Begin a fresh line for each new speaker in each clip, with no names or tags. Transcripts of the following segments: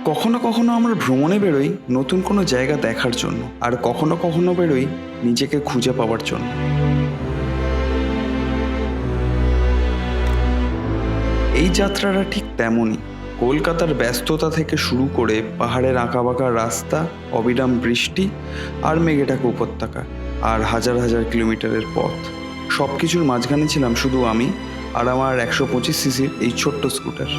কখনো কখনো আমরা ভ্রমণে বেরোই নতুন কোনো জায়গা দেখার জন্য, আর কখনো কখনো বেরোই নিজেকে খুঁজে পাওয়ার জন্য। এই যাত্রাটা ঠিক তেমনই। কলকাতার ব্যস্ততা থেকে শুরু করে পাহাড়ের আঁকাবাঁকা রাস্তা, অবিরাম বৃষ্টি আর মেঘে ঢাকা উপত্যকা, আর হাজার হাজার কিলোমিটারের পথ, সব কিছুর মাঝখানে ছিলাম শুধু আমি আর আমার 125 সিসির এই ছোট্ট স্কুটার।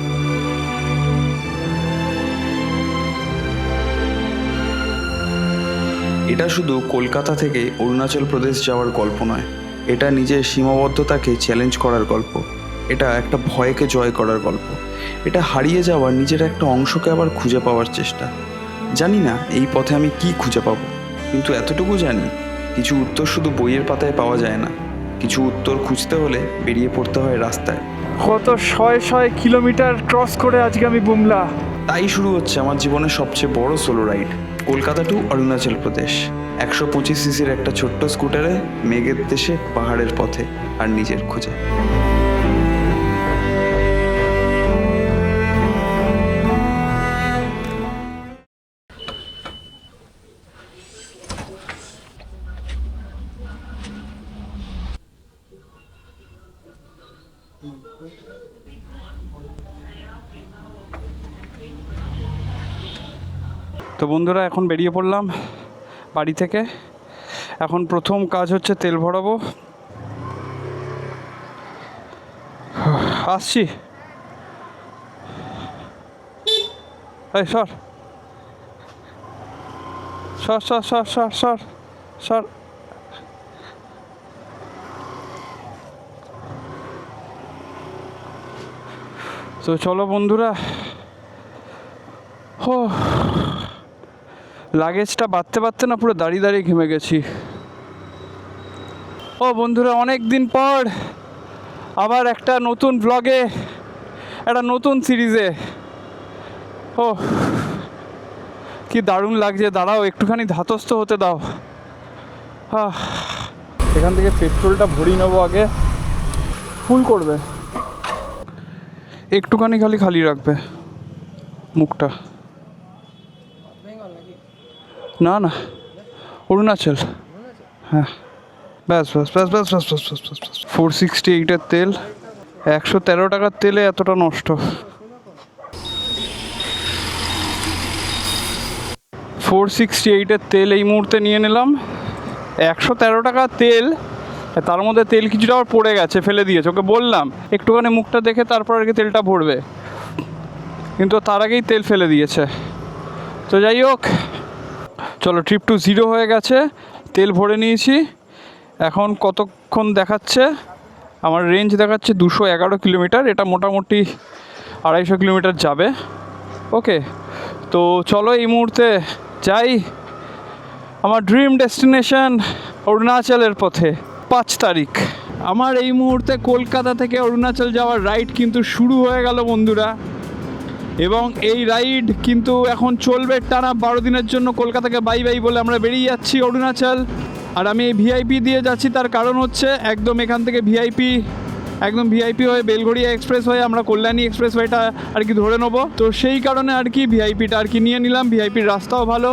এটা শুধু কলকাতা থেকে অরুণাচল প্রদেশ যাওয়ার গল্প নয়, এটা নিজের সীমাবদ্ধতাকে চ্যালেঞ্জ করার গল্প, এটা একটা ভয়কে জয় করার গল্প, এটা হারিয়ে যাওয়ার নিজের একটা অংশকে আবার খুঁজে পাওয়ার চেষ্টা। জানি না এই পথে আমি কি খুঁজে পাবো, কিন্তু এতটুকু জানি কিছু উত্তর শুধু বইয়ের পাতায় পাওয়া যায় না, কিছু উত্তর খুঁজতে হলে বেরিয়ে পড়তে হয় রাস্তায়।
কত শয়ে শয়ে কিলোমিটার ক্রস করে আজকে আমি বুমলা।
তাই শুরু হচ্ছে আমার জীবনের সবচেয়ে বড় solo ride, Kolkata to Arunachal Pradesh. 125 সিসির একটা ছোট্ট স্কুটারে, মেঘের দেশে, পাহাড়ের পথে, আর নিজের খোঁজে।
তো বন্ধুরা, এখন বেরিয়ে পড়লাম বাড়ি থেকে। এখন প্রথম কাজ হচ্ছে তেল ভরাবো। আসছি। এই সর সর সর সর সর সর সর। তো চলো বন্ধুরা, ও লাগেজটা বাঁধতে বাঁধতে না পুরো দাঁড়িয়ে দাঁড়িয়ে ঘেমে গেছি। ও বন্ধুরা, অনেক দিন পর আবার একটা নতুন ব্লগে, একটা নতুন সিরিজে। ও কি দারুণ লাগছে। দাঁড়াও, একটুখানি ধাতস্থ হতে দাও। এখান থেকে পেট্রোলটা ভরিয়ে নেবো আগে। ফুল করবে, একটুখানি খালি খালি রাখবে মুখটা। না না, অরুণাচল। হ্যাঁ, ব্যাস ব্যাস ব্যাস ব্যাস ব্যাস ব্যাস ব্যাস ব্যাস ব্যাস। 468-এর তেল, 113 টাকার তেলে এতটা নষ্ট। 468-এর তেল এই মুহূর্তে নিয়ে নিলাম। 113 টাকার তেল, তার মধ্যে তেল কিছুটা আবার পড়ে গেছে, ফেলে দিয়েছে। ওকে বললাম একটুখানি মুখটা দেখে তারপর আর কি তেলটা ভরবে, কিন্তু তার আগেই তেল ফেলে দিয়েছে। তো যাই হোক, চলো, ট্রিপ টু 0 হয়ে গেছে। তেল ভরে নিয়েছি। এখন কতক্ষণ দেখাচ্ছে? আমার রেঞ্জ দেখাচ্ছে 211 কিলোমিটার। এটা মোটামুটি 250 কিলোমিটার যাবে। ওকে, তো চলো এই মুহূর্তে যাই আমার ড্রিম ডেস্টিনেশন অরুণাচলের পথে। 5 তারিখ আমার এই মুহূর্তে কলকাতা থেকে অরুণাচল যাওয়ার রাইড কিন্তু শুরু হয়ে গেল বন্ধুরা। এবং এই রাইড কিন্তু এখন চলবে টানা 12 দিনের জন্য। কলকাতাকে বাই বাই বলে আমরা বেরিয়ে যাচ্ছি অরুণাচল। আর আমি এই ভিআইপি দিয়ে যাচ্ছি, তার কারণ হচ্ছে একদম এখান থেকে ভিআইপি হয়ে বেলঘড়িয়া এক্সপ্রেস হয়ে আমরা কল্যাণী এক্সপ্রেস ওয়েটা আর কি ধরে নেবো। তো সেই কারণে আর কি ভিআইপিটা আর কি নিয়ে নিলাম। ভিআইপির রাস্তাও ভালো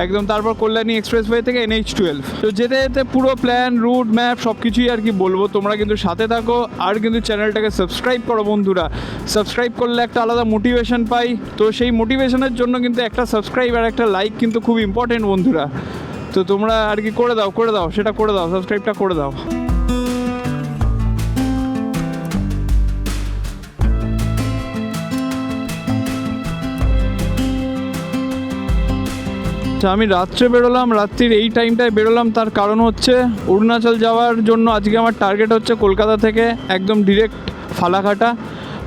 একদম। তারপর কল্যাণী এক্সপ্রেসওয়ে থেকে NH12। তো যেতে যেতে পুরো প্ল্যান, রুট, ম্যাপ সব কিছুই আর কি বলবো। তোমরা কিন্তু সাথে থাকো, আর কিন্তু চ্যানেলটাকে সাবস্ক্রাইব করো বন্ধুরা। সাবস্ক্রাইব করলে একটা আলাদা মোটিভেশন পাই। তো সেই মোটিভেশনের জন্য কিন্তু একটা সাবস্ক্রাইব আর একটা লাইক কিন্তু খুব ইম্পর্টেন্ট বন্ধুরা। তো তোমরা আর কি করে দাও, সেটা করে দাও, সাবস্ক্রাইবটা করে দাও। আমি রাত্রে বেরোলাম, রাত্রির এই টাইমটায় বেরোলাম। তার কারণ হচ্ছে অরুণাচল যাওয়ার জন্য আজকে আমার টার্গেট হচ্ছে কলকাতা থেকে একদম ডিরেক্ট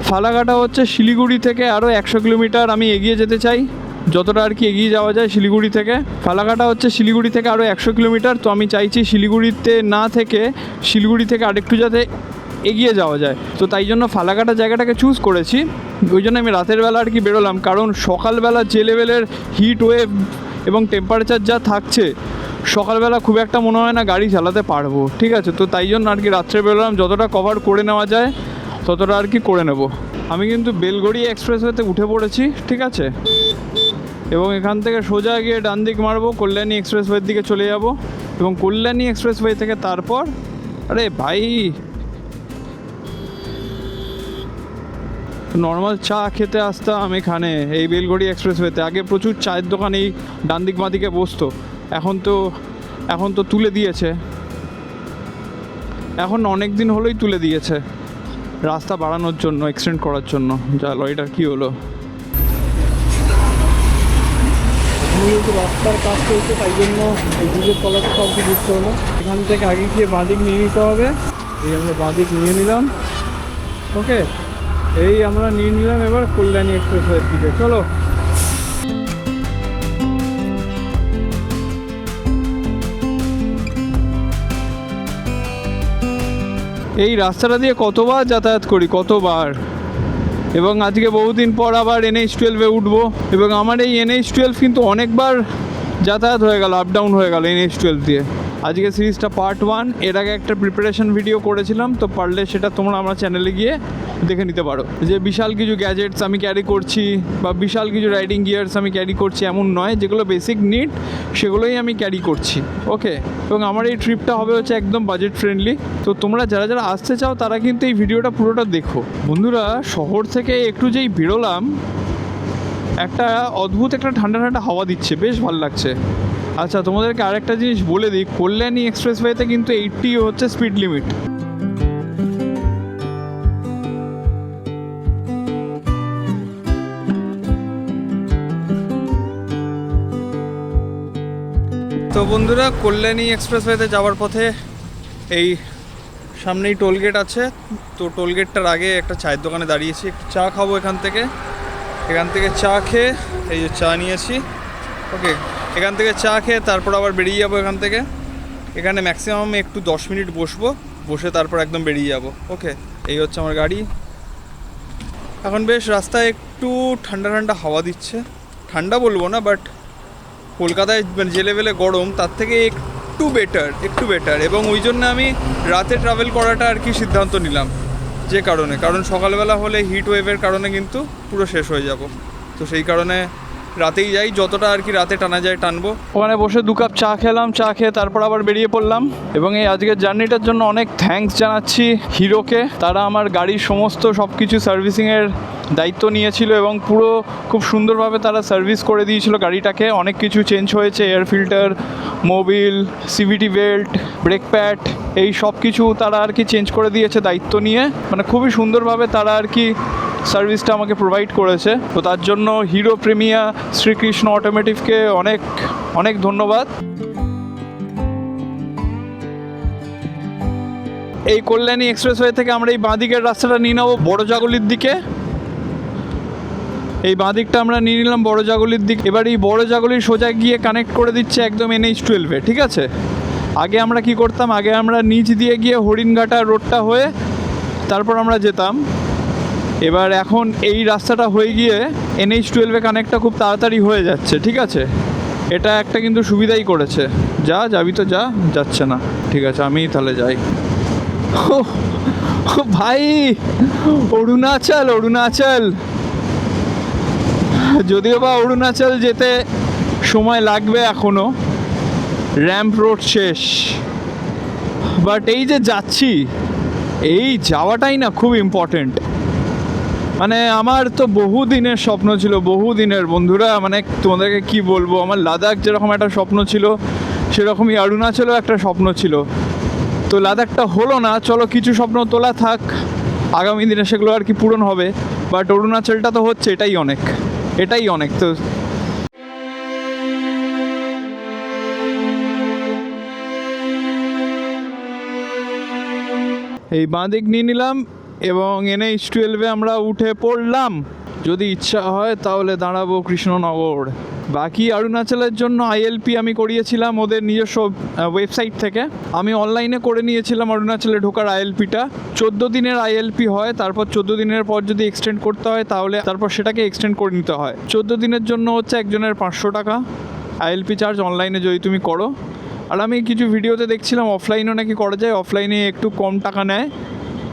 ফালাকাটা হচ্ছে শিলিগুড়ি থেকে আরও 100 কিলোমিটার আমি এগিয়ে যেতে চাই, যতটা আর কি এগিয়ে যাওয়া যায় শিলিগুড়ি থেকে। ফালাকাটা হচ্ছে শিলিগুড়ি থেকে আরও 100 কিলোমিটার। তো আমি চাইছি শিলিগুড়িতে না থেকে শিলিগুড়ি থেকে আরেকটু যাতে এগিয়ে যাওয়া যায়। তো তাই জন্য ফালাকাটা জায়গাটাকে চুজ করেছি। ওই জন্য আমি রাতের বেলা আর কি বেরোলাম, কারণ সকালবেলা যে লেভেলের হিট ওয়েভ এবং টেম্পারেচার যা থাকছে, সকালবেলা খুব একটা মনে হয় না গাড়ি চালাতে পারবো। ঠিক আছে, তো তাই জন্য আর কি রাত্রে বেরোলাম, যতটা কভার করে নেওয়া যায় ততটা আর কি করে নেব। আমি কিন্তু বেলগড়ি এক্সপ্রেসওয়েতে উঠে পড়েছি, ঠিক আছে, এবং এখান থেকে সোজা গিয়ে ডান দিক মারবো, কল্যাণী এক্সপ্রেসওয়ের দিকে চলে যাব, এবং কল্যাণী এক্সপ্রেসওয়ে থেকে তারপর আরে ভাই নর্মাল চা খেতে আসতাম এখানে এই বেলগড়ি এক্সপ্রেসওয়েতে। আগে প্রচুর চায়ের দোকান এই ডান দিক বাঁ দিকে বসতো, এখন তো তুলে দিয়েছে, এখন অনেক দিন হলোই তুলে দিয়েছে রাস্তা বাড়ানোর জন্য, এক্সটেন্ড করার জন্য। যা লরিটার কী হলো? যেহেতু রাস্তার কাজ চলছে তাই জন্য এই ব্রিজের তলাতে সব কিছু ঢুকতে হলো। এখান থেকে আগে গিয়ে বাঁদিক নিয়ে নিতে হবে। এই আমরা বাঁদিক নিয়ে নিলাম, ওকে, এই আমরা নিয়ে নিলাম এবার কল্যাণী এক্সপ্রেসওয়ের দিকে। চলো। এই রাস্তাটা দিয়ে কতবার যাতায়াত করি, কতবার, এবং আজকে বহুদিন পর আবার NH-12-এ উঠবো, এবং আমার এই NH-12 কিন্তু অনেকবার যাতায়াত হয়ে গেল, আপ ডাউন হয়ে গেল NH-12 দিয়ে। আজকে সিরিজটা পার্ট 1, এর আগে একটা প্রিপারেশন ভিডিও করেছিলাম, তো পারলে সেটা তোমরা আমার চ্যানেলে গিয়ে দেখে নিতে পারো। যে বিশাল কিছু গ্যাজেটস আমি ক্যারি করছি বা বিশাল কিছু রাইডিং গিয়ার্স আমি ক্যারি করছি এমন নয়, যেগুলো বেসিক নিড সেগুলোই আমি ক্যারি করছি, ওকে। এবং আমার এই ট্রিপটা হবে হচ্ছে একদম বাজেট ফ্রেন্ডলি, তো তোমরা যারা যারা আসতে চাও তারা কিন্তু এই ভিডিওটা পুরোটা দেখো। বন্ধুরা, শহর থেকে একটু যেই বেরোলাম, একটা অদ্ভুত একটা ঠান্ডা ঠান্ডা হাওয়া দিচ্ছে, বেশ ভালো লাগছে। আচ্ছা, তোমাদেরকে আরেকটা জিনিস বলে দিই, কল্যাণী এক্সপ্রেসওয়েতে কিন্তু 80 হচ্ছে স্পিড লিমিট। তো বন্ধুরা, কল্যাণী এক্সপ্রেসওয়েতে যাওয়ার পথে এই সামনেই টোলগেট আছে, তো টোলগেটটার আগে একটা চায়ের দোকানে দাঁড়িয়েছি, একটু চা খাবো এখান থেকে চা খেয়ে, এই যে চা নিয়েছি, ওকে, এখান থেকে চা খেয়ে তারপর আবার বেরিয়ে যাবো এখান থেকে। এখানে ম্যাক্সিমাম একটু 10 মিনিট বসে তারপর একদম বেরিয়ে যাব, ওকে। এই হচ্ছে আমার গাড়ি। এখন বেশ রাস্তায় একটু ঠান্ডা ঠান্ডা হাওয়া দিচ্ছে, ঠান্ডা বলবো না, বাট কলকাতায় যে লেভেলে গরম তার থেকে একটু বেটার, এবং ওই জন্য আমি রাতে ট্রাভেল করাটা আর কি সিদ্ধান্ত নিলাম, যে কারণ সকালবেলা হলে হিট ওয়েভের কারণে কিন্তু পুরো শেষ হয়ে যাব, তো সেই কারণে রাতেই যাই, যতটা আর কি রাতে টানা যায় টানবো। ওখানে বসে 2 কাপ চা খেলাম, চা খেয়ে তারপর আবার বেরিয়ে পড়লাম। এবং এই আজকের জার্নিটার জন্য অনেক থ্যাঙ্কস জানাচ্ছি হিরোকে, তারা আমার গাড়ির সমস্ত সব কিছু সার্ভিসিংয়ের দায়িত্ব নিয়েছিল এবং পুরো খুব সুন্দরভাবে তারা সার্ভিস করে দিয়েছিল গাড়িটাকে। অনেক কিছু চেঞ্জ হয়েছে, air filter, Mobil, CVT belt, brake pad, এই সব কিছু তারা আর কি চেঞ্জ করে দিয়েছে দায়িত্ব নিয়ে, মানে খুবই সুন্দরভাবে তারা আর কি সার্ভিসটা আমাকে প্রোভাইড করেছে। তো তার জন্য হিরো প্রেমিয়া শ্রীকৃষ্ণ অটোমেটিভকে অনেক অনেক ধন্যবাদ। এই কল্যাণী এক্সপ্রেসওয়ে থেকে আমরা এই বাঁদিকের রাস্তাটা নিয়ে নেবো বড় জাগলির দিকে। এই বাঁদিকটা আমরা নিয়ে নিলাম বড় জাগলির দিক। এবার এই বড় জাগলির সোজা গিয়ে কানেক্ট করে দিচ্ছে একদম NH-12-এ, ঠিক আছে। আগে আমরা কি করতাম, আগে আমরা নিচ দিয়ে গিয়ে হরিণঘাটা রোডটা হয়ে তারপর আমরা যেতাম। এবার এখন এই রাস্তাটা হয়ে গিয়ে NH-12-এ কানেক্টটা খুব তাড়াতাড়ি হয়ে যাচ্ছে, ঠিক আছে। এটা একটা কিন্তু সুবিধাই করেছে। যাবি তো যাচ্ছে না, ঠিক আছে, আমি তাহলে যাই। ও ভাই, অরুণাচল, যদিও বা অরুণাচল যেতে সময় লাগবে এখনও, র্যাম্প রোড শেষ, বাট এই যে যাচ্ছি, এই যাওয়াটাই না খুব ইম্পর্টেন্ট। মানে আমার তো বহুদিনের স্বপ্ন ছিল, বহুদিনের বন্ধুরা, মানে তোমাদেরকে কি বলবো, আমার লাদাখ যেরকম একটা স্বপ্ন ছিল সেরকমই অরুণাচলও একটা স্বপ্ন ছিল। তো লাদাখটা হলো না, চলো কিছু স্বপ্ন তোলা থাক, আগামী দিনে সেগুলো আর কি পূরণ হবে, বাট অরুণাচলটা তো হচ্ছে, এটাই অনেক। তো এই বাঁদিক নিয়ে নিলাম এবং NH-12-এ আমরা উঠে পড়লাম। যদি ইচ্ছা হয় তাহলে দাঁড়াবো কৃষ্ণনগর। বাকি অরুণাচলের জন্য ILP আমি করিয়েছিলাম ওদের নিজস্ব ওয়েবসাইট থেকে। আমি অনলাইনে করে নিয়েছিলাম অরুণাচলে ঢোকার ILP-টা। 14 দিনের ILP হয়, তারপর 14 দিনের পর যদি এক্সটেন্ড করতে হয় তাহলে তারপর সেটাকে এক্সটেন্ড করে নিতে হয়। 14 দিনের জন্য হচ্ছে একজনের 500 টাকা ILP চার্জ, অনলাইনে যদি তুমি করো। আর আমি কিছু ভিডিওতে দেখছিলাম অফলাইনেও নাকি করা যায়, অফলাইনে একটু কম টাকা নেয়,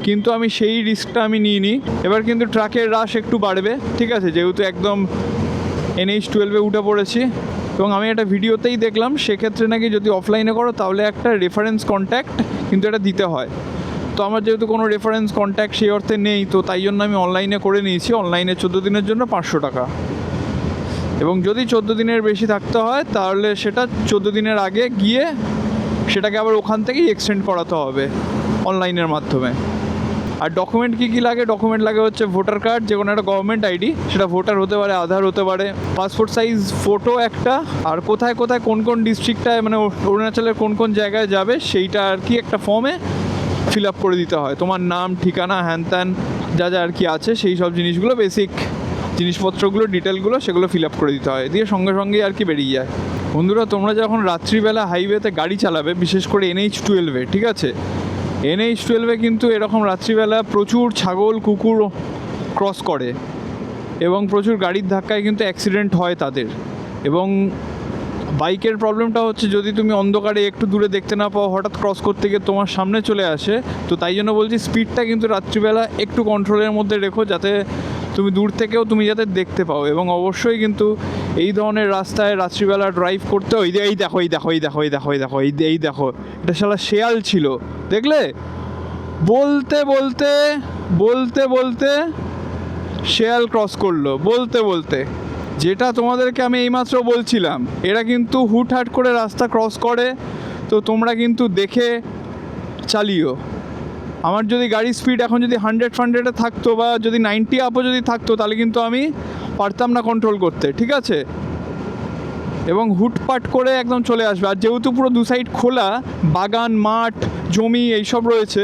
কিন্তু আমি সেই রিস্কটা আমি নিইনি। এবার কিন্তু ট্রাকের রাশ একটু বাড়বে, ঠিক আছে, যেহেতু একদম NH-12 উঠে পড়েছি। এবং আমি একটা ভিডিওতেই দেখলাম সেক্ষেত্রে নাকি যদি অফলাইনে করো তাহলে একটা রেফারেন্স কন্ট্যাক্ট কিন্তু এটা দিতে হয়। তো আমার যেহেতু কোনো রেফারেন্স কন্ট্যাক্ট সেই অর্থে নেই, তো তাই জন্য আমি অনলাইনে করে নিয়েছি। অনলাইনে 14 দিনের জন্য 500 টাকা, এবং যদি 14 দিনের বেশি থাকতে হয় তাহলে সেটা 14 দিনের আগে গিয়ে সেটাকে আবার ওখান থেকেই এক্সটেন্ড করাতে হবে অনলাইনের মাধ্যমে। আর ডকুমেন্ট কী কী লাগে? ডকুমেন্ট লাগে হচ্ছে ভোটার কার্ড, যে কোনো একটা গভর্নমেন্ট আইডি, সেটা ভোটার হতে পারে, আধার হতে পারে, পাসপোর্ট সাইজ ফটো একটা, আর কোথায় কোথায় কোন কোন ডিস্ট্রিক্টটায় মানে অরুণাচলের কোন কোন জায়গায় যাবে সেইটা আর কি একটা ফর্মে ফিল আপ করে দিতে হয়। তোমার নাম, ঠিকানা, হ্যান ত্যান যা যা আর কি আছে সেই সব জিনিসগুলো, বেসিক জিনিসপত্রগুলো, ডিটেলগুলো সেগুলো ফিল আপ করে দিতে হয়, দিয়ে সঙ্গে সঙ্গেই আর কি বেরিয়ে যায়। বন্ধুরা, তোমরা যখন রাত্রিবেলা হাইওয়েতে গাড়ি চালাবে, বিশেষ করে NH-12, ঠিক আছে, NH-12 কিন্তু এরকম রাত্রিবেলা প্রচুর ছাগল কুকুর ক্রস করে এবং প্রচুর গাড়ির ধাক্কায় কিন্তু অ্যাক্সিডেন্ট হয় তাদের। এবং বাইকের প্রবলেমটা হচ্ছে যদি তুমি অন্ধকারে একটু দূরে দেখতে না পাও, হঠাৎ ক্রস করতে গিয়ে তোমার সামনে চলে আসে, তো তাই জন্য বলছি স্পিডটা কিন্তু রাত্রিবেলা একটু কন্ট্রোলের মধ্যে রেখো, যাতে তুমি দূর থেকেও তুমি যাতে দেখতে পাও। এবং অবশ্যই কিন্তু এই ধরনের রাস্তায় রাত্রিবেলা ড্রাইভ করতে, এই দেখো এটা শালা শেয়াল ছিল, দেখলে? বলতে বলতে বলতে বলতে শেয়াল ক্রস করলো, বলতে বলতে। যেটা তোমাদেরকে আমি এইমাত্র বলছিলাম, এরা কিন্তু হুটহাট করে রাস্তা ক্রস করে, তো তোমরা কিন্তু দেখে চালিও। আমার যদি গাড়ির স্পিড এখন যদি 100 থাকতো, বা যদি 90 আপও যদি থাকতো, তাহলে কিন্তু আমি পারতাম না কন্ট্রোল করতে, ঠিক আছে? এবং হুটপাট করে একদম চলে আসবে। আর যেহেতু পুরো দু সাইড খোলা, বাগান, মাঠ, জমি এইসব রয়েছে,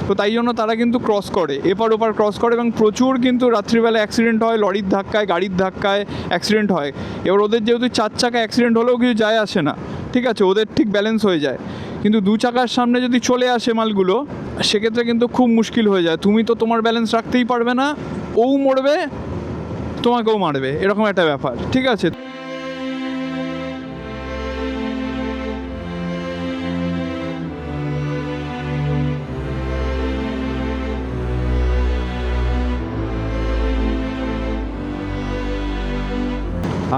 তো তাই জন্য তারা কিন্তু ক্রস করে, এপার ওপার ক্রস করে, এবং প্রচুর কিন্তু রাত্রিবেলা অ্যাক্সিডেন্ট হয়, লরির ধাক্কায়, গাড়ির ধাক্কায় অ্যাক্সিডেন্ট হয়। এবার ওদের যেহেতু 4 চাকা অ্যাক্সিডেন্ট হলেও কিছু যায় আসে না, ঠিক আছে, ওদের ঠিক ব্যালেন্স হয়ে যায়। কিন্তু 2 চাকার সামনে যদি চলে আসে মালগুলো, সেক্ষেত্রে কিন্তু খুব মুশকিল হয়ে যায়। তুমি তো তোমার ব্যালেন্স রাখতেই পারবে না, ও মরবে, তোমাকেও মারবে, এরকম একটা ব্যাপার, ঠিক আছে?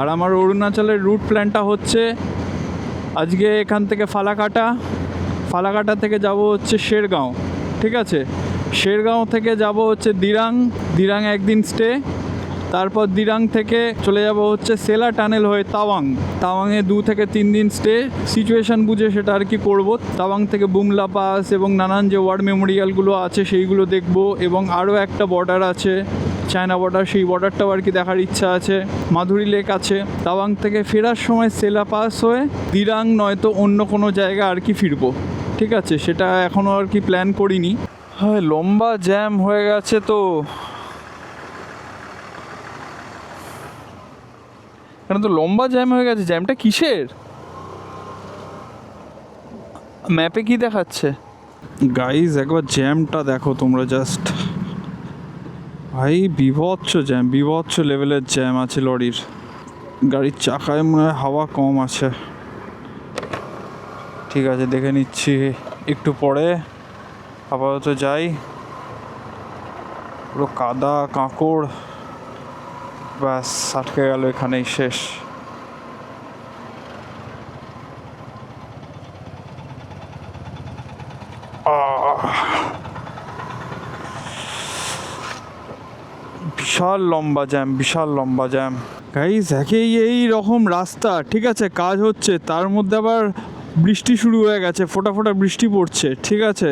আর আমার অরুণাচলের রুট প্ল্যানটা হচ্ছে আজকে এখান থেকে ফালাকাটা থেকে যাব হচ্ছে শেরগাঁও, ঠিক আছে, শেরগাঁও থেকে যাব হচ্ছে দিরাং একদিন স্টে, তারপর দিরাং থেকে চলে যাব হচ্ছে সেলা টানেল হয়ে তাওয়াংয়ে 2 থেকে 3 দিন স্টে, সিচুয়েশান বুঝে সেটা আর কি করব। তাওয়াং থেকে বুমলা পাস এবং নানান যে ওয়ার মেমোরিয়ালগুলো আছে সেইগুলো দেখব, এবং আরও একটা বর্ডার আছে, চায়না বর্ডার, সেই বর্ডারটাও আর কি দেখার ইচ্ছা আছে। মাধুরী লেক আছে। তাওয়াং থেকে ফেরার সময় সেলা পাস হয়ে দিরাং নয়তো অন্য কোনো জায়গা আর কি ফিরবো, ঠিক আছে, সেটা এখনও আর কি প্ল্যান করিনি। হ্যাঁ, লম্বা জ্যাম হয়ে গেছে। তো এখানে তো লম্বা জ্যাম হয়ে গেছে। জ্যামটা কিসের? ম্যাপে কি দেখাচ্ছে? গাইজ একবার জ্যামটা দেখো তোমরা, জাস্ট ভাই বিভৎস লেভেলের জ্যাম আছে লরির। গাড়ির চাকায় মনে হয় হাওয়া কম আছে। ঠিক আছে, দেখে নিচ্ছি একটু পরে। আপাতত যাই। পুরো কাদা কাঁকড়, ব্যাস আটকে গেল, এখানেই শেষ। বিশাল লম্বা জ্যাম গাইজ। এই রকম রাস্তা, ঠিক আছে, কাজ হচ্ছে, তার মধ্যে আবার বৃষ্টি শুরু হয়ে গেছে, ফোঁটা বৃষ্টি পড়ছে, ঠিক আছে।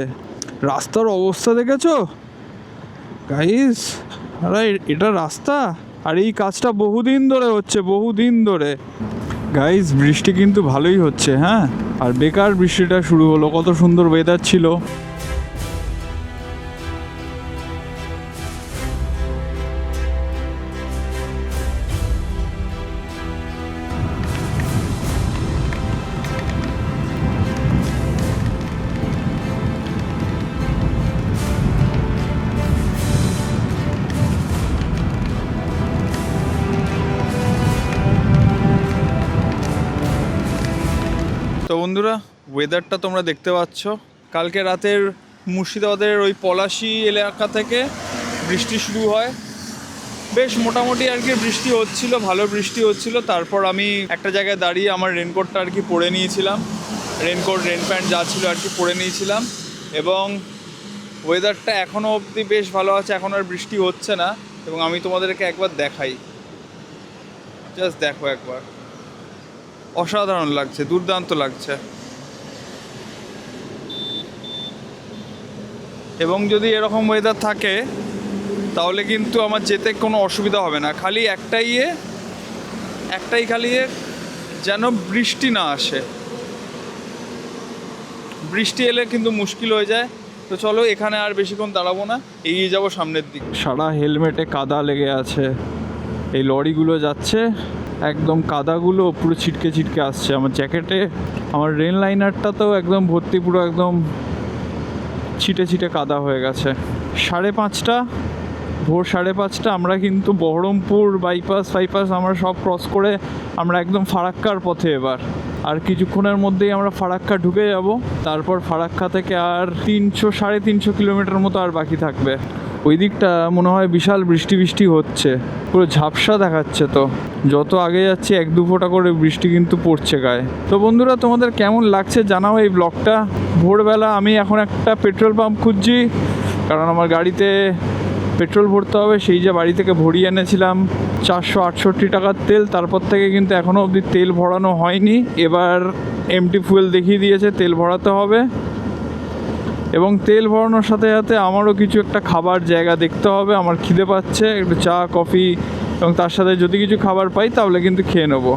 রাস্তার অবস্থা দেখেছো গাইজ? আরে এটা রাস্তা, আর এই কাজটা বহুদিন ধরে গাইজ। বৃষ্টি কিন্তু ভালোই হচ্ছে, হ্যাঁ, আর বেকার বৃষ্টিটা শুরু হলো। কত সুন্দর ওয়েদার ছিল। তো বন্ধুরা, ওয়েদারটা তোমরা দেখতে পাচ্ছ। কালকে রাতের মুর্শিদাবাদের ওই পলাশি এলাকা থেকে বৃষ্টি শুরু হয়। বেশ মোটামুটি আর কি বৃষ্টি হচ্ছিল, ভালো বৃষ্টি হচ্ছিল। তারপর আমি একটা জায়গায় দাঁড়িয়ে আমার রেনকোটটা আর কি পরে নিয়েছিলাম, রেনকোট রেন প্যান্ট যা ছিল আর কি পরে নিয়েছিলাম। এবং ওয়েদারটা এখনও অবধি বেশ ভালো আছে, এখন আর বৃষ্টি হচ্ছে না। এবং আমি তোমাদেরকে একবার দেখাই, জাস্ট দেখো একবার, অসাধারণ লাগছে, দুর্দান্ত লাগছে। এবং যদি এরকম ওয়েদার থাকে তাহলে কিন্তু আমার যেতে কোনো অসুবিধা হবে না। খালি একটাই খালি যেন বৃষ্টি না আসে, বৃষ্টি এলে কিন্তু মুশকিল হয়ে যায়। তো চলো এখানে আর বেশিক্ষণ দাঁড়াবো না, এগিয়ে যাবো সামনের দিকে। সারা হেলমেটে কাদা লেগে আছে, এই লরিগুলো যাচ্ছে একদম কাদাগুলো পুরো ছিটকে ছিটকে আসছে আমার জ্যাকেটে। আমার রেন লাইনারটা তো একদম ভর্তি, পুরো একদম ছিটে ছিটে কাদা হয়ে গেছে। 5:30, ভোর 5:30 আমরা কিন্তু বহরমপুর বাইপাস আমরা সব ক্রস করে আমরা একদম ফারাক্কার পথে এবার। আর কিছুক্ষণের মধ্যেই আমরা ফারাক্কা ঢুকে যাব। তারপর ফারাক্কা থেকে আর 300-350 কিলোমিটার মতো আর বাকি থাকবে। ওই দিকটা মনে হয় বিশাল বৃষ্টি হচ্ছে, পুরো ঝাপসা দেখাচ্ছে। তো যত আগে যাচ্ছি 1-2 ফোঁটা করে বৃষ্টি কিন্তু পড়ছে গায়ে। তো বন্ধুরা, তোমাদের কেমন লাগছে জানাও এই ব্লগটা। ভোরবেলা আমি এখন একটা পেট্রোল পাম্প খুঁজছি, কারণ আমার গাড়িতে পেট্রোল ভরতে হবে। সেই যে বাড়ি থেকে ভরিয়ে এনেছিলাম 468 টাকার তেল, তারপর থেকে কিন্তু এখনও অবধি তেল ভরানো হয়নি। এবার এমটি ফুয়েল দেখিয়ে দিয়েছে, তেল ভরাতে হবে। এবং তেল ভরানোর সাথে সাথে আমারও কিছু একটা খাবার জায়গা দেখতে হবে। আমার খিদে পাচ্ছে, একটু চা কফি এবং তার সাথে যদি কিছু খাবার পাই তাহলে কিন্তু খেয়ে নেবো।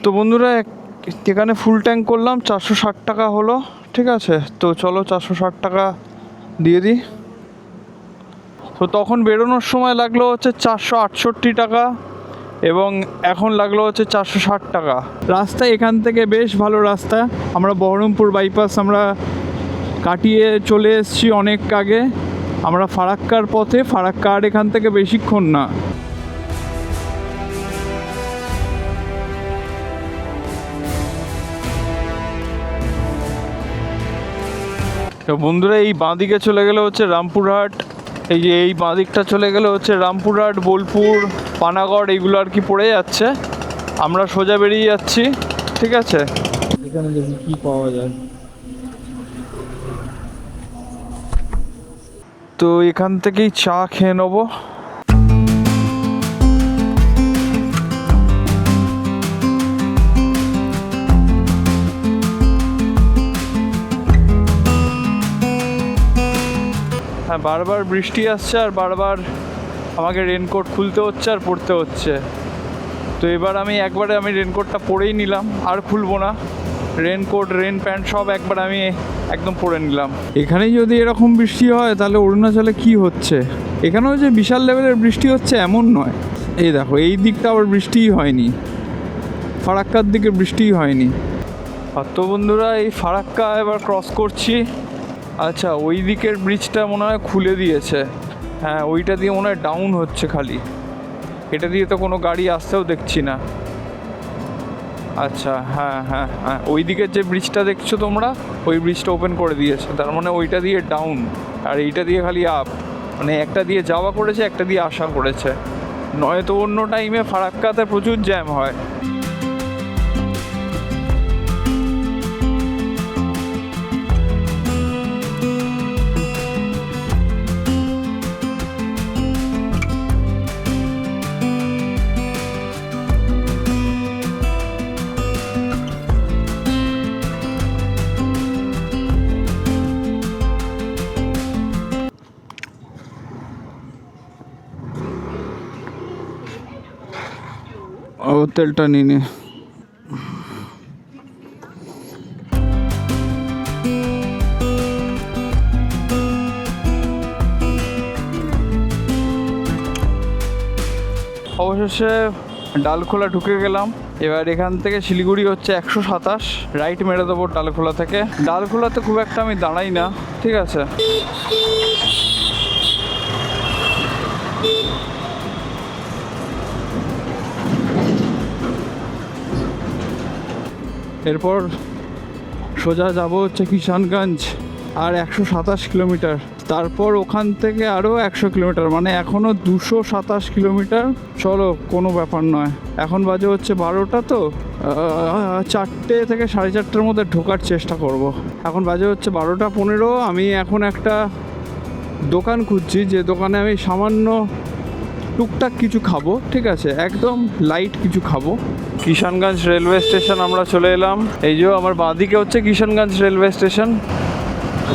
তো বন্ধুরা, এখানে ফুল ট্যাঙ্ক করলাম, 460 টাকা হলো, ঠিক আছে। তো চলো 460 টাকা দিয়ে দিই। তো তখন বেরোনোর সময় লাগলো হচ্ছে 468 টাকা এবং এখন লাগলো হচ্ছে 460 টাকা। রাস্তা এখান থেকে বেশ ভালো রাস্তা। আমরা বহরমপুর বাইপাস আমরা কাটিয়ে চলে এসেছি অনেক আগে। আমরা ফারাক্কার পথে, ফারাক্কা আর এখান থেকে বেশিক্ষণ না। তো বন্ধুরা, এই বাঁদিকে চলে গেলে হচ্ছে রামপুরহাট, এই যে এই বাঁদিকটা চলে গেলে হচ্ছে রামপুরহাট, বোলপুর, পানাগড়, এইগুলো আর কি পড়ে যাচ্ছে। আমরা সোজা বেরিয়ে যাচ্ছি, ঠিক আছে। এখানে দেখি কি পাওয়া যায়। তো এখান থেকেই চা খেয়ে নেবো। হ্যাঁ, বারবার বৃষ্টি আসছে আর বারবার আমাকে রেনকোট খুলতে হচ্ছে আর পরতে হচ্ছে। তো এবার আমি রেনকোটটা পরেই নিলাম, আর খুলবো না। রেনকোট রেন প্যান্ট সব একবার আমি একদম পরে নিলাম। এখানেই যদি এরকম বৃষ্টি হয় তাহলে অরুণাচলে কি হচ্ছে? এখানেও যে বিশাল লেভেলের বৃষ্টি হচ্ছে এমন নয়। এই দেখো, এই দিকটা আবার বৃষ্টিই হয়নি, ফারাক্কার দিকে বৃষ্টিই হয়নি। আর তো বন্ধুরা, এই ফারাক্কা এবার ক্রস করছি। আচ্ছা, ওই দিকের ব্রিজটা মনে হয় খুলে দিয়েছে। হ্যাঁ, ওইটা দিয়ে মনে হয় ডাউন হচ্ছে খালি, এটা দিয়ে তো কোনো গাড়ি আসতেও দেখছি না। আচ্ছা, হ্যাঁ, ওই দিকের যে ব্রিজটা দেখছো তোমরা, ওই ব্রিজটা ওপেন করে দিয়েছে। তার মানে ওইটা দিয়ে ডাউন আর এইটা দিয়ে খালি আপ। মানে একটা দিয়ে যাওয়া করেছে, একটা দিয়ে আসা করেছে। নয়তো অন্য টাইমে ফারাক্কাতে প্রচুর জ্যাম হয়। ও তেলটা নিয়ে নে। অবশেষে ডালখোলা ঢুকে গেলাম। এবার এখান থেকে শিলিগুড়ি হচ্ছে 127, রাইট মেরে দেবো ডালখোলা থেকে। ডালখোলাতে খুব একটা আমি দাঁড়াই না, ঠিক আছে। এরপর সোজা যাব হচ্ছে কিষানগঞ্জ, আর 127 কিলোমিটার। তারপর ওখান থেকে আরও 100 কিলোমিটার, মানে এখনও 227 কিলোমিটার। চলো, কোনো ব্যাপার নয়। এখন বাজে হচ্ছে 12টা, তো 4টে থেকে 4:30টার মধ্যে ঢোকার চেষ্টা করব। এখন বাজে হচ্ছে 12টা 15। আমি এখন একটা দোকান খুঁজছি, যে দোকানে আমি সামান্য টুকটাক কিছু খাবো, ঠিক আছে, একদম লাইট কিছু খাবো। কিষানগঞ্জ রেলওয়ে স্টেশন আমরা চলে এলাম। এই যে আমার বাঁদিকে হচ্ছে কিষানগঞ্জ রেলওয়ে স্টেশন।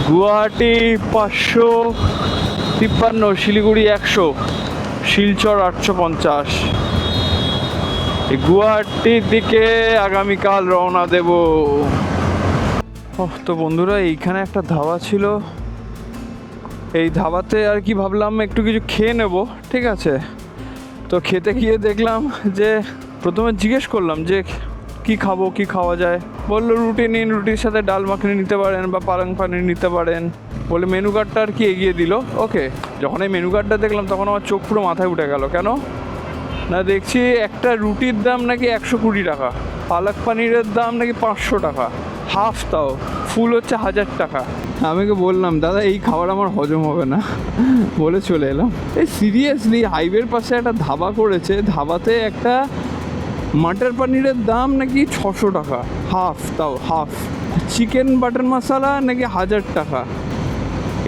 গুয়াহাটি 553, শিলিগুড়ি 100, শিলচর 850। এই গুয়াহাটির দিকে আগামীকাল রওনা দেব। তো বন্ধুরা, এইখানে একটা ধাবা ছিল, এই ধাবাতে আর কি ভাবলাম একটু কিছু খেয়ে নেব, ঠিক আছে। তো খেতে গিয়ে দেখলাম যে, প্রথমে জিজ্ঞেস করলাম যে কি খাবো, কি খাওয়া যায়। বললো রুটি নিন, রুটির সাথে ডাল মাখনি নিতে পারেন বা পালং পানির নিতে পারেন বলে মেনু কার্ডটা আর কি এগিয়ে দিল। ওকে, যখন এই মেনু কার্ডটা দেখলাম তখন আমার চোখ পুরো মাথায় উঠে গেল। কেন না, দেখছি একটা রুটির দাম নাকি 120 টাকা, পালক পানিরের দাম নাকি 500 টাকা, হাফ, তাও ফুল হচ্ছে 1000 টাকা। আমাকে বললাম, দাদা এই খাবার আমার হজম হবে না, বলে চলে এলাম। এই সিরিয়াসলি হাইওয়ের পাশে একটা ধাবা করেছে, ধাবাতে একটা মাটার পানিরের দাম নাকি 600 টাকা, হাফ, তাও হাফ। চিকেন বাটার মশলা নাকি 1000 টাকা।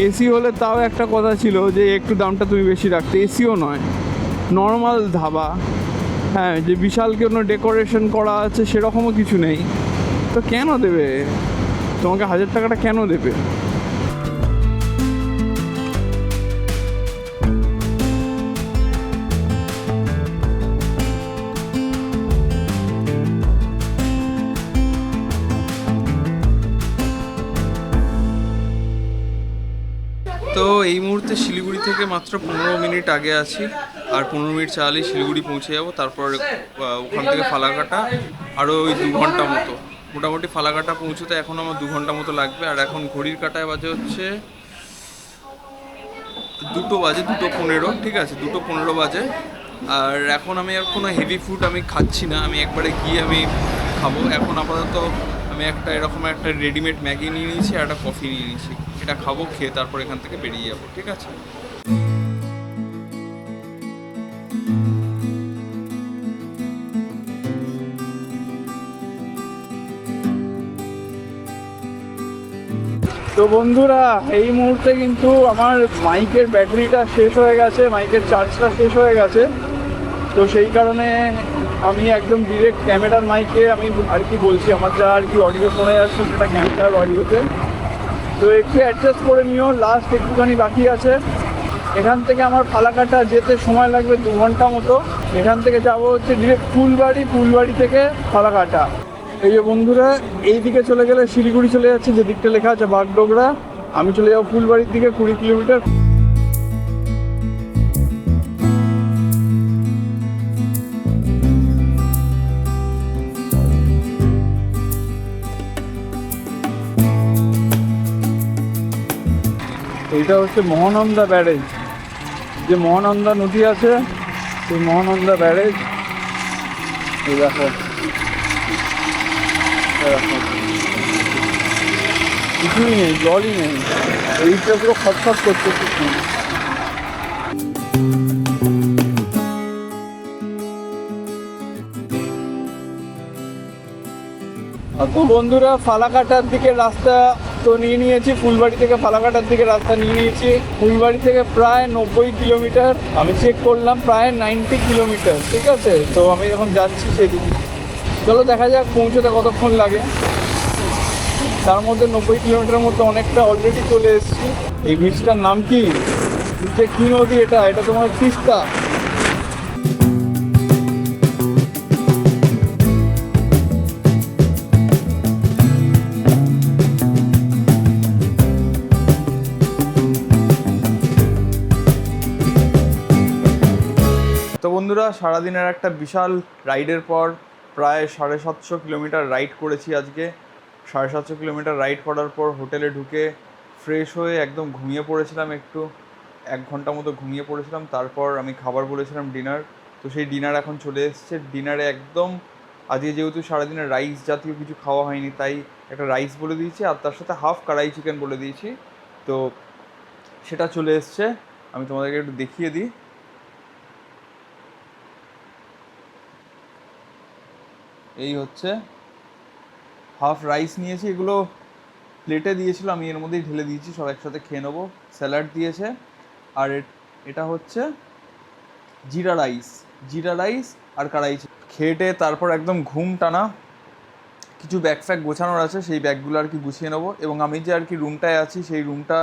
এসি হলে তাও একটা কথা ছিল যে একটু দামটা তুমি বেশি রাখতে, এসিও নয়, নর্মাল ধাবা। হ্যাঁ, যে বিশাল কোনো ডেকোরেশন করা আছে সেরকমও কিছু নেই। তো কেন দেবে তোমাকে 1000 টাকাটা, কেন দেবে?
তো এই মুহূর্তে শিলিগুড়ি থেকে মাত্র 15 মিনিট আগে আছি, আর 15 মিনিট চালালেই শিলিগুড়ি পৌঁছে যাবো। তারপর ওখান থেকে ফালাকাটা আরও ওই 2 ঘন্টা মতো, মোটামুটি ফালাকাটা পৌঁছতে এখন আমার 2 ঘন্টা মতো লাগবে। আর এখন ঘড়ির কাঁটায় বাজে হচ্ছে 2:15, ঠিক আছে, 2:15 বাজে। আর এখন আমি আর কোনো হেভি ফুড আমি খাচ্ছি না, আমি একবারে গিয়ে আমি খাবো। এখন আপাতত আমি একটা এরকম একটা রেডিমেড ম্যাগি নিয়ে নিয়েছি আর একটা কফি নিয়ে নিয়েছি, এটা খাবো, খেয়ে তারপর এখান থেকে বেরিয়ে যাবো, ঠিক আছে।
তো বন্ধুরা, এই মুহূর্তে কিন্তু আমার মাইকের ব্যাটারিটা শেষ হয়ে গেছে, মাইকের চার্জটা শেষ হয়ে গেছে। তো সেই কারণে আমি একদম ডিরেক্ট ক্যামেরার মাইকে আমি আর কি বলছি, আমার যা আর কি অডিও শোনা যাচ্ছে সেটা ক্যামেরার অডিওতে। তো একটু অ্যাডজাস্ট করে নিও, লাস্ট একটুখানি বাকি আছে। এখান থেকে আমার ফালাকাটা যেতে সময় লাগবে 2 ঘন্টা মতো। এখান থেকে যাব হচ্ছে ডিরেক্ট ফুলবাড়ি, ফুলবাড়ি থেকে ফালাকাটা। এই যে বন্ধুরা, এই দিকে চলে গেলে শিলিগুড়ি চলে যাচ্ছে, যে দিকটা লেখা আছে বাগডোগরা। আমি চলে যাবো ফুলবাড়ির দিকে, 20 কিলোমিটার। এইটা হচ্ছে মহানন্দা ব্যারেজ, যে মহানন্দা নদী আছে সেই মহানন্দা ব্যারেজ। এই দেখো, কিছুই নেই, জলই নেই, এইটা পুরো খটখট করছে কিছু। তো বন্ধুরা, ফালাকাটার দিকে রাস্তা তো নিয়ে নিয়েছি, ফুলবাড়ি থেকে ফালাকাটার দিকে রাস্তা নিয়ে নিয়েছি। ফুলবাড়ি থেকে প্রায় 90 কিলোমিটার, আমি চেক করলাম প্রায় 90 কিলোমিটার, ঠিক আছে। তো আমি এখন যাচ্ছি সেদিকে, চলো দেখা যাক পৌঁছতে কতক্ষণ লাগে। তার মধ্যে 90 কিলোমিটারের মধ্যে অনেকটা অলরেডি চলে এসেছি। এই ব্রিজটার নাম কি, যে কি নদী এটা, এটা তোমার তিস্তা। তো বন্ধুরা, সারাদিনের একটা বিশাল রাইডের পর প্রায় 750 কিলোমিটার রাইড করেছি আজকে। 750 কিলোমিটার রাইড করার পর হোটেলে ঢুকে ফ্রেশ হয়ে একদম ঘুমিয়ে পড়েছিলাম, একটু 1 ঘন্টা মতো ঘুমিয়ে পড়েছিলাম। তারপর আমি খাবার বলেছিলাম ডিনার, তো সেই ডিনার এখন চলে এসেছে। ডিনারে একদম
আজকে যেহেতু সারাদিনের রাইস জাতীয় কিছু খাওয়া হয়নি, তাই একটা রাইস বলে দিয়েছি, আর তার সাথে হাফ কড়াই চিকেন বলে দিয়েছি। তো সেটা চলে এসছে, আমি তোমাদেরকে একটু দেখিয়ে দিই। এই হচ্ছে হাফ রাইস নিয়েছি, এগুলো প্লেটে দিয়েছিল, আমি এর মধ্যেই ঢেলে দিয়েছি, সব একসাথে খেয়ে নেবো। স্যালাড দিয়েছে, আর এটা হচ্ছে জিরা রাইস আর কড়াই চিকেন। খেটে তারপর একদম ঘুম টানা, কিছু ব্যাগ ফ্যাগ গোছানোর আছে, সেই ব্যাগগুলো আর কি গুছিয়ে নেবো। এবং আমি যে আর কি রুমটায় আছি, সেই রুমটা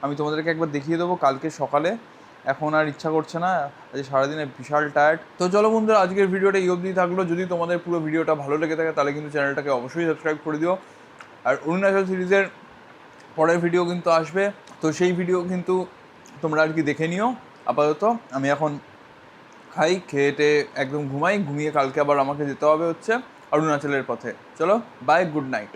আমি তোমাদেরকে একবার দেখিয়ে দেবো কালকে সকালে। এখন আর ইচ্ছা করছে না, আজ সারাদিনে বিশাল টায়ার্ড। তো চলো বন্ধুরা, আজকের ভিডিওটা এই অবধি থাকলো। যদি তোমাদের পুরো ভিডিওটা ভালো লেগে থাকে তাহলে কিন্তু চ্যানেলটাকে অবশ্যই সাবস্ক্রাইব করে দিও। আর অরুণাচল সিরিজের পরের ভিডিও কিন্তু আসবে, তো সেই ভিডিও কিন্তু তোমরা আর কি দেখে নিও। আপাতত আমি এখন খেয়ে একদম ঘুমিয়ে কালকে আবার আমাকে যেতে হবে হচ্ছে অরুণাচলের পথে। চলো বাই, গুড নাইট।